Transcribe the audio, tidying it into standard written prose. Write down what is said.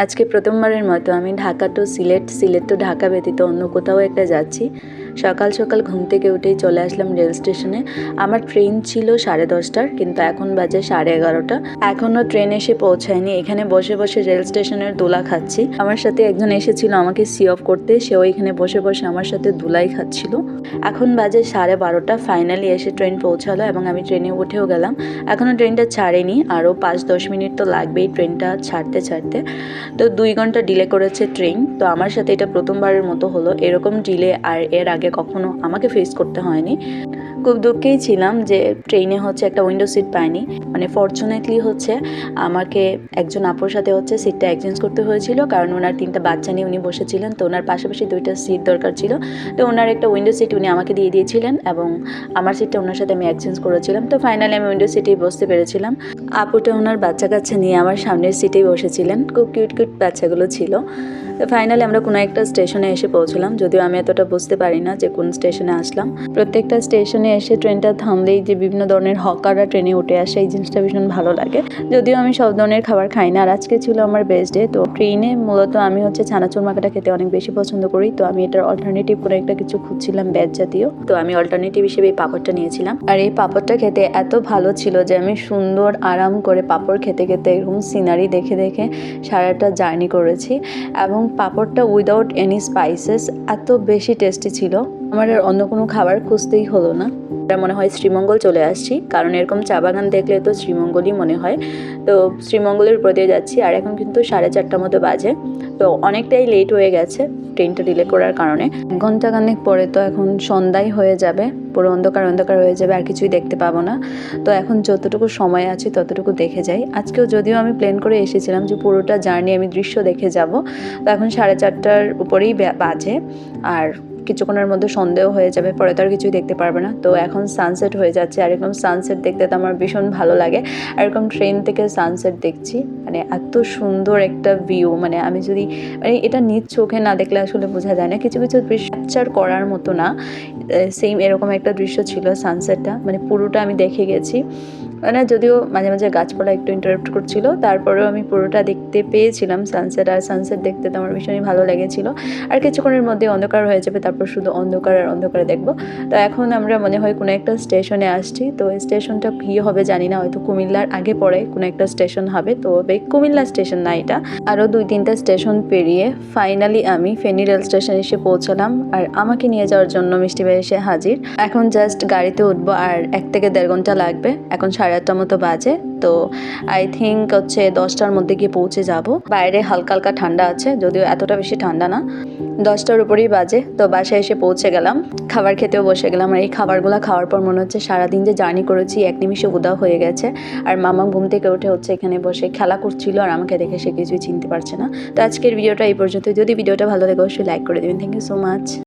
আজকে প্রথমবারের মতো আমি ঢাকা টু সিলেট টু ঢাকা ব্যতীত অন্য কোথাও একটা যাচ্ছি। সকাল সকাল ঘুম থেকে উঠেই চলে আসলাম রেল স্টেশনে। আমার ট্রেন ছিল 10:30টার, কিন্তু এখন বাজে 11:30। এখনও ট্রেন এসে পৌঁছায়নি। এখানে বসে বসে রেল স্টেশনের দোলা খাচ্ছি। আমার সাথে একজন এসেছিল আমাকে সি অফ করতে, সেও এখানে বসে বসে আমার সাথে দোলাই খাচ্ছিল। এখন বাজে 12:30। ফাইনালি এসে ট্রেন পৌঁছালো এবং আমি ট্রেনে উঠেও গেলাম। এখনও ট্রেনটা ছাড়েনি, আরও 5-10 মিনিট তো লাগবেই ট্রেনটা ছাড়তে। তো 2 ঘন্টা ডিলে করেছে ট্রেন। তো আমার সাথে এটা প্রথমবারের মতো হলো। এরকম ডিলে আর এর আগে কখনো আমাকে ফেস করতে হয়নি। খুব দুঃখেই ছিলাম যে ট্রেনে হচ্ছে একটা উইন্ডো সিট পাইনি। মানে ফরচুনেটলি হচ্ছে আমাকে একজন আপুর সাথে হচ্ছে সিটটা এক্সচেঞ্জ করতে হয়েছিল, কারণ ওনার 3টা বাচ্চা নিয়ে উনি বসেছিলেন। তো ওনার পাশাপাশি 2টা সিট দরকার ছিল। তো ওনার একটা উইন্ডো সিট উনি আমাকে দিয়ে দিয়েছিলেন এবং আমার সিটটা ওনার সাথে আমি এক্সচেঞ্জ করেছিলাম। তো ফাইনালি আমি উইন্ডো সিটেই বসতে পেরেছিলাম। আপুটা ওনার বাচ্চা কাচ্চা নিয়ে আমার সামনের সিটেই বসেছিলেন। খুব কিউট বাচ্চাগুলো ছিল। তো ফাইনালি আমরা কোনো একটা স্টেশনে এসে পৌঁছলাম, যদিও আমি এতটা বুঝতে পারি না যে কোন স্টেশনে আসলাম। প্রত্যেকটা স্টেশনে এসে ট্রেনটা থামলেই যে বিভিন্ন ধরনের হকাররা ট্রেনে উঠে আসে, এই জিনিসটা ভীষণ ভালো লাগে। যদিও আমি সব ধরনের খাবার খাই না, আর আজকে ছিল আমার বেস্ট ডে। তো ট্রেনে মূলত আমি হচ্ছে চানাচুর মাখাটা খেতে অনেক বেশি পছন্দ করি। তো আমি এটার অল্টারনেটিভ কোনো একটা কিছু খুঁজছিলাম ভেজ জাতীয়। তো আমি অল্টারনেটিভ হিসেবে এই পাঁপড়টা নিয়েছিলাম। আর এই পাঁপড়টা খেতে এত ভালো ছিল যে আমি সুন্দর আরাম করে পাঁপড় খেতে এরকম সিনারি দেখে সারাটা জার্নি করেছি। এবং পাঁপড়টা উইদাউট এনি স্পাইসেস এত বেশি টেস্টি ছিল, আমার আর অন্য কোনো খাবার খুঁজতেই হলো না। মনে হয় শ্রীমঙ্গল চলে আসছি, কারণ এরকম চা বাগান দেখলে তো শ্রীমঙ্গলই মনে হয়। তো শ্রীমঙ্গলের উপর দিয়ে যাচ্ছি, আর এখন কিন্তু 4:30 মতো বাজে। তো অনেকটাই লেট হয়ে গেছে ট্রেনটা ডিলে করার কারণে। 1 ঘন্টা খানেক পরে তো এখন সন্ধ্যাই হয়ে যাবে, পুরো অন্ধকার হয়ে যাবে, আর কিছুই দেখতে পাবো না। তো এখন যতটুকু সময় আছে ততটুকু দেখে যাই। আজকেও যদিও আমি প্ল্যান করে এসেছিলাম যে পুরোটা জার্নি আমি দৃশ্য দেখে যাব। তো এখন 4:30টার উপরেই বাজে, আর কিছুক্ষণের মধ্যে সন্দেহ হয়ে যাবে, পরে তো আর কিছুই দেখতে পারবে না। তো এখন সানসেট হয়ে যাচ্ছে, আর এরকম সানসেট দেখতে তো আমার ভীষণ ভালো লাগে। আর এরকম ট্রেন থেকে সানসেট দেখছি, মানে এত সুন্দর একটা ভিউ, মানে আমি যদি এটা নিজ চোখে না দেখলে আসলে বোঝা যায় না। কিছু দৃশ্য ক্যাপচার করার মতো না, সেম এরকম একটা দৃশ্য ছিল সানসেটটা, মানে পুরোটা আমি দেখে গেছি। মানে যদিও মাঝে মাঝে গাছপালা একটু ইন্টারাপ্ট করছিল, তারপরেও আমি পুরোটা দেখতে পেয়েছিলাম সানসেট। আর সানসেট দেখতে তো আমার ভীষণই ভালো লেগেছিল। আর কিছুক্ষণের মধ্যে অন্ধকার হয়ে যাবে, তারপর শুধু অন্ধকারে দেখবো। তো এখন আমরা মনে হয় কোনো একটা স্টেশনে আসছি। তো এই স্টেশনটা কী হবে জানি না, হয়তো কুমিল্লার আগে পরে কোনো একটা স্টেশন হবে। তো কুমিল্লা স্টেশন না এটা, আরও 2-3টা স্টেশন পেরিয়ে ফাইনালি আমি ফেনী রেল স্টেশন এসে পৌঁছালাম। আর আমাকে নিয়ে যাওয়ার জন্য মিষ্টি ভাই এসে হাজির। এখন জাস্ট গাড়িতে উঠবো, আর 1 থেকে 1.5 ঘন্টা লাগবে। এখন 8:30 মতো বাজে। তো আই থিঙ্ক হচ্ছে 10টার মধ্যে গিয়ে পৌঁছে যাব। বাইরে হালকা ঠান্ডা আছে, যদিও এতটা বেশি ঠান্ডা না। 10টার উপরেই বাজে। তো বাসায় এসে পৌঁছে গেলাম, খাবার খেতেও বসে গেলাম। আর এই খাবারগুলো খাওয়ার পর মনে হচ্ছে সারাদিন যে জার্নি করেছি 1 নিমিষে উধাও হয়ে গেছে। আর মামা ঘুম থেকে উঠে হচ্ছে এখানে বসে খেলা করছিল, আর আমাকে দেখে সে কিছুই চিনতে পারছে না। তো আজকের ভিডিওটা এই পর্যন্ত। যদি ভিডিওটা ভালো লাগে অবশ্যই লাইক করে দেবেন। Thank you so much.